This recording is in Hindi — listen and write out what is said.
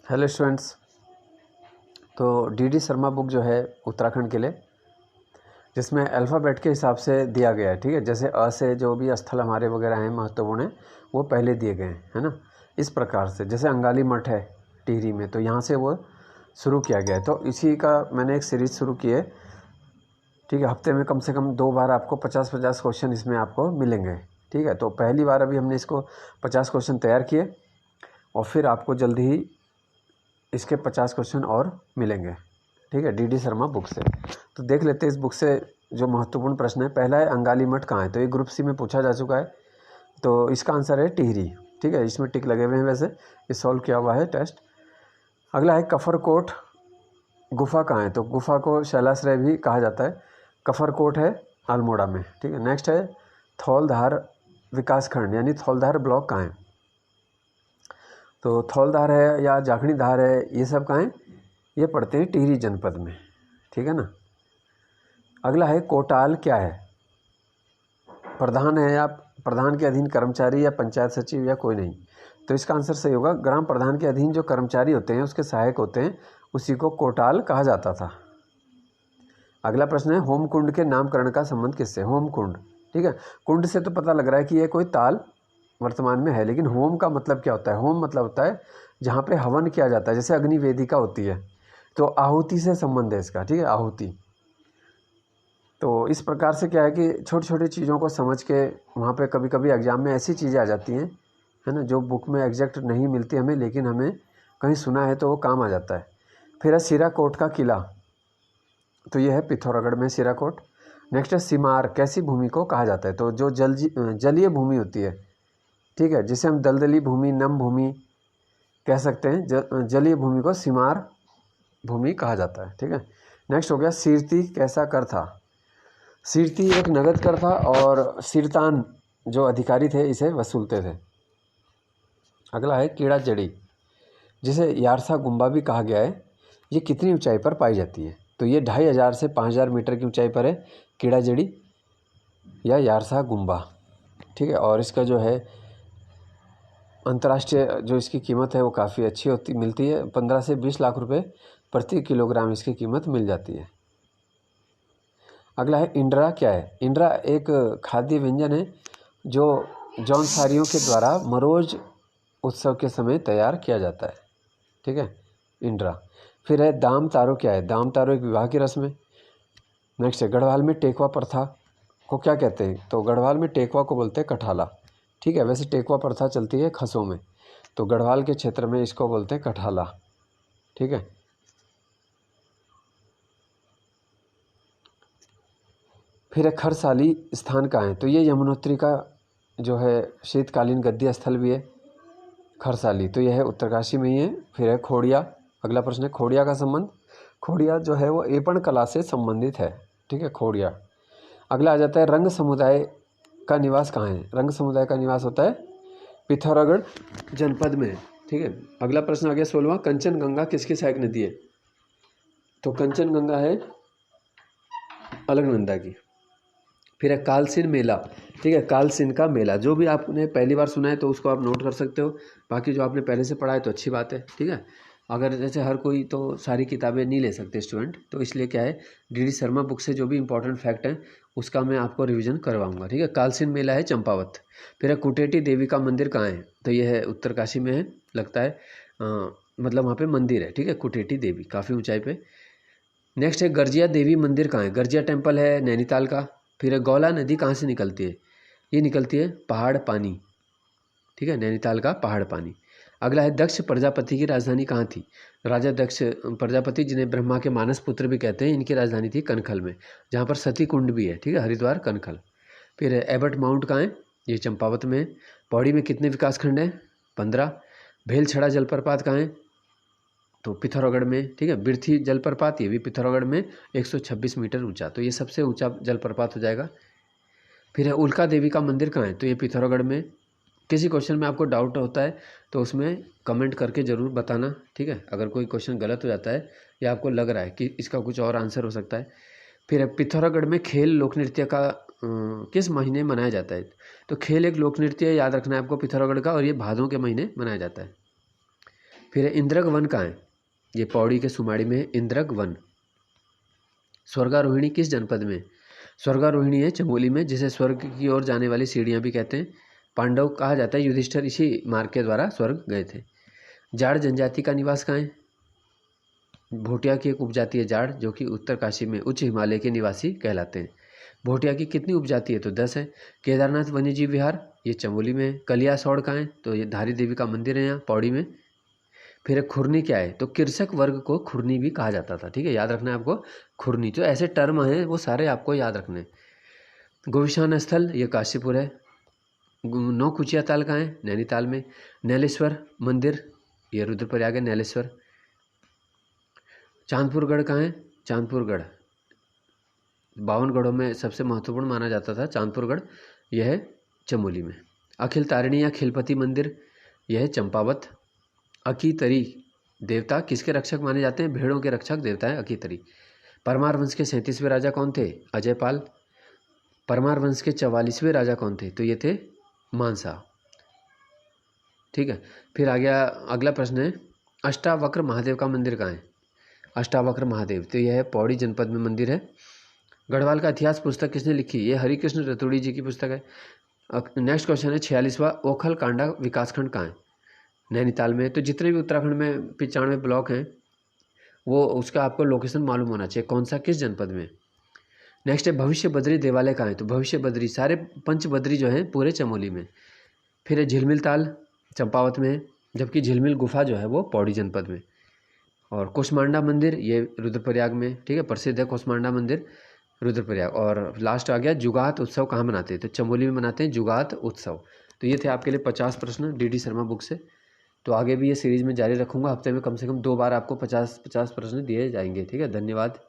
Hello students. तो डीडी शर्मा बुक जो है उत्तराखंड के लिए, जिसमें अल्फ़ाबेट के हिसाब से दिया गया है, ठीक है। जैसे अ से जो भी स्थल हमारे वगैरह हैं महत्वपूर्ण हैं वो पहले दिए गए हैं, है ना। इस प्रकार से जैसे अंगाली मठ है टिहरी में, तो यहाँ से वो शुरू किया गया है। तो इसी का मैंने एक सीरीज़ शुरू की है, ठीक है। हफ्ते में कम से कम 2 बार आपको 50-50 क्वेश्चन इसमें आपको मिलेंगे, ठीक है। तो पहली बार अभी हमने इसको 50 क्वेश्चन तैयार किए और फिर आपको जल्दी ही इसके 50 क्वेश्चन और मिलेंगे, ठीक है, डीडी शर्मा बुक से। तो देख लेते हैं इस बुक से जो महत्वपूर्ण प्रश्न है। पहला है अंगाली मठ कहाँ है, तो ये ग्रुप सी में पूछा जा चुका है, तो इसका आंसर है टिहरी, ठीक है। इसमें टिक लगे हुए हैं, वैसे ये सॉल्व किया हुआ है टेस्ट। अगला है कफरकोट गुफा कहाँ है, तो गुफा को शैलाश्रय भी कहा जाता है। कफरकोट है अल्मोड़ा में, ठीक है। नेक्स्ट है थौलधार विकासखंड यानी थौलधार ब्लॉक कहाँ है, तो थौलधार है या जाखणी धार है, ये सब कहाँ हैं, ये पड़ते हैं टिहरी जनपद में, ठीक है ना। अगला है कोटाल क्या है, प्रधान है या प्रधान के अधीन कर्मचारी या पंचायत सचिव या कोई नहीं, तो इसका आंसर सही होगा ग्राम प्रधान के अधीन जो कर्मचारी होते हैं उसके सहायक होते हैं, उसी को कोटाल कहा जाता था। अगला प्रश्न है होम कुंड के नामकरण का संबंध किससे, होम कुंड, ठीक है। कुंड से तो पता लग रहा है कि ये कोई ताल वर्तमान में है, लेकिन होम का मतलब क्या होता है, होम मतलब होता है जहाँ पे हवन किया जाता है, जैसे अग्नि वेदिका होती है, तो आहुति से संबंध है इसका, ठीक है, आहुति। तो इस प्रकार से क्या है कि छोटी छोटी चीज़ों को समझ के वहाँ पे कभी कभी एग्जाम में ऐसी चीज़ें आ जाती हैं, है ना, जो बुक में एग्जैक्ट नहीं मिलती हमें, लेकिन हमें कहीं सुना है तो वो काम आ जाता है। फिर है सिराकोट का किला, तो ये है पिथौरागढ़ में सिराकोट। नेक्स्ट है सिमार कैसी भूमि को कहा जाता है, तो जो जलीय भूमि होती है, ठीक है, जिसे हम दलदली भूमि, नम भूमि कह सकते हैं, जलीय भूमि को सिमार भूमि कहा जाता है, ठीक है। नेक्स्ट हो गया सिरती कैसा कर था, सिरती एक नगद कर था और सिरतान जो अधिकारी थे इसे वसूलते थे। अगला है कीड़ा जड़ी, जिसे यारसा गुम्बा भी कहा गया है, ये कितनी ऊंचाई पर पाई जाती है, तो ये 2500 से 5000 मीटर की ऊंचाई पर है कीड़ा जड़ी या यारसा गुम्बा, ठीक है। और इसका जो है अंतर्राष्ट्रीय जो इसकी कीमत है वो काफ़ी अच्छी मिलती है, 15 से 20 लाख रुपए प्रति किलोग्राम इसकी कीमत मिल जाती है। अगला है इंड्रा क्या है, इंड्रा एक खाद्य व्यंजन है जो जौनसारियों के द्वारा मरोज उत्सव के समय तैयार किया जाता है, ठीक है, इंड्रा। फिर है दाम तारो क्या है, दाम तारो एक विवाह की रस्म है। नेक्स्ट है गढ़वाल में टेकवा प्रथा को क्या कहते हैं, तो गढ़वाल में टेकवा को बोलते हैं कठाला, ठीक है। वैसे टेकवा प्रथा चलती है खसों में, तो गढ़वाल के क्षेत्र में इसको बोलते हैं कठाला, ठीक है। फिर है खरसाली स्थान कहाँ है, तो ये यमुनोत्री का जो है शीतकालीन गद्य स्थल भी है खरसाली, तो यह है उत्तरकाशी में ही है। फिर है खोड़िया, अगला प्रश्न है खोड़िया का संबंध, खोड़िया जो है वो एपण कला से संबंधित है, ठीक है, खोड़िया। अगला आ जाता है रंग समुदाय का निवास कहाँ है, रंग समुदाय का निवास होता है पिथौरागढ़ जनपद में, ठीक है। अगला प्रश्न आ गया 16वां, कंचनगंगा किसकी सहायक नदी है, तो कंचनगंगा है अलकनंदा की। फिर है कालसीन मेला, ठीक है, कालसीन का मेला, जो भी आपने पहली बार सुना है तो उसको आप नोट कर सकते हो, बाकी जो आपने पहले से पढ़ा है तो अच्छी बात है, ठीक है। अगर जैसे हर कोई तो सारी किताबें नहीं ले सकते स्टूडेंट, तो इसलिए क्या है डीडी शर्मा बुक से जो भी इंपॉर्टेंट फैक्ट हैं उसका मैं आपको रिवीजन करवाऊंगा, ठीक है। कालसीन मेला है चंपावत। फिर है कुटेटी देवी का मंदिर कहाँ है, तो ये है उत्तरकाशी में है, लगता है मतलब वहाँ पे मंदिर है, ठीक है, कुटेटी देवी काफ़ी ऊंचाई पे। नेक्स्ट है गर्जिया देवी मंदिर कहाँ है, गर्जिया टेम्पल है नैनीताल का। फिर है गौला नदी कहाँ से निकलती है, ये निकलती है पहाड़ पानी, ठीक है, नैनीताल का पहाड़ पानी। अगला है दक्ष प्रजापति की राजधानी कहाँ थी, राजा दक्ष प्रजापति जिन्हें ब्रह्मा के मानस पुत्र भी कहते हैं, इनकी राजधानी थी कनखल में, जहाँ पर सती कुंड भी है, ठीक है, हरिद्वार कनखल। फिर एबट माउंट कहाँ है, ये चंपावत में है। पौड़ी में कितने विकासखंड हैं, 15। भेलछड़ा जलप्रपात कहाँ है, तो पिथौरागढ़ में, ठीक है। बिरथी जलप्रपात ये भी पिथौरागढ़ में 126 मीटर ऊंचा, तो ये सबसे ऊंचा जलप्रपात हो जाएगा। फिर है उल्का देवी का मंदिर कहाँ है, तो ये पिथौरागढ़ में। किसी क्वेश्चन में आपको डाउट होता है तो उसमें कमेंट करके ज़रूर बताना, ठीक है, अगर कोई क्वेश्चन गलत हो जाता है या आपको लग रहा है कि इसका कुछ और आंसर हो सकता है। फिर है पिथौरागढ़ में खेल लोक नृत्य का किस महीने मनाया जाता है, तो खेल एक लोक नृत्य याद रखना है आपको पिथौरागढ़ का, और ये भादों के महीने मनाया जाता है। फिर इंद्रक वन कहाँ है? ये पौड़ी के सुमाड़ी में है इंद्रक वन। स्वर्गारोहिणी किस जनपद में? स्वर्गारोहिणी है चमोली में, जिसे स्वर्ग की ओर जाने वाली सीढ़ियाँ भी कहते हैं। पांडव कहा जाता है, युधिष्ठिर इसी मार्ग के द्वारा स्वर्ग गए थे। जाड़ जनजाति का निवास कहाँ है? भोटिया की एक उपजाति है जाड़, जो कि उत्तरकाशी में उच्च हिमालय के निवासी कहलाते हैं। भोटिया की कितनी उपजाति है? तो 10 है। केदारनाथ वन्यजीव विहार ये चमोली में है। कलियासौड़ कहाँ है? तो ये धारी देवी का मंदिर है यहाँ पौड़ी में। फिर खुरनी क्या है? तो कृषक वर्ग को खुरनी भी कहा जाता था। ठीक है, याद रखना है आपको खुरनी। जो ऐसे टर्म हैं वो सारे आपको याद रखने। गोविशान स्थल ये काशीपुर है। नौकुचिया ताल कहाँ है? नैनीताल में। नैलेश्वर मंदिर ये रुद्रप्रयाग है, नैलेश्वर। चांदपुरगढ़ कहाँ है? चांदपुरगढ़ 52 गढ़ों में सबसे महत्वपूर्ण माना जाता था चांदपुरगढ़, यह है चमोली में। अखिल तारिणी या खिलपति मंदिर यह है चंपावत। अकीतरी देवता किसके रक्षक माने जाते हैं? भेड़ों के रक्षक देवता है अकीतरी। परमार वंश के 37वें राजा कौन थे? अजयपाल। परमार वंश के 44वें राजा कौन थे? तो ये थे मानसा। ठीक है, फिर आ गया अगला प्रश्न है, अष्टावक्र महादेव का मंदिर कहाँ है? अष्टावक्र महादेव तो यह है पौड़ी जनपद में मंदिर है। गढ़वाल का इतिहास पुस्तक किसने लिखी? ये हरिकृष्ण रतुड़ी जी की पुस्तक है। नेक्स्ट क्वेश्चन है 46वां, ओखल कांडा विकासखंड कहाँ है? नैनीताल में। तो जितने भी उत्तराखंड में 95 ब्लॉक हैं वो उसका आपको लोकेशन मालूम होना चाहिए, कौन सा किस जनपद में। नेक्स्ट है भविष्य बद्री देवालय कहाँ है? तो भविष्य बद्री सारे पंच बद्री जो हैं पूरे चमोली में। फिर है झिलमिल ताल चंपावत में है, जबकि झिलमिल गुफा जो है वो पौड़ी जनपद में। और कुष्मांडा मंदिर ये रुद्रप्रयाग में। ठीक है, प्रसिद्ध है कुष्मांडा मंदिर रुद्रप्रयाग। और लास्ट आ गया जुगात उत्सव कहाँ मनाते हैं? तो चमोली में मनाते हैं जुगात उत्सव। तो ये थे आपके लिए 50 प्रश्न DD शर्मा बुक से। तो आगे भी ये सीरीज़ में जारी रखूँगा, हफ्ते में कम से कम 2 बार आपको 50 प्रश्न दिए जाएंगे। ठीक है, धन्यवाद।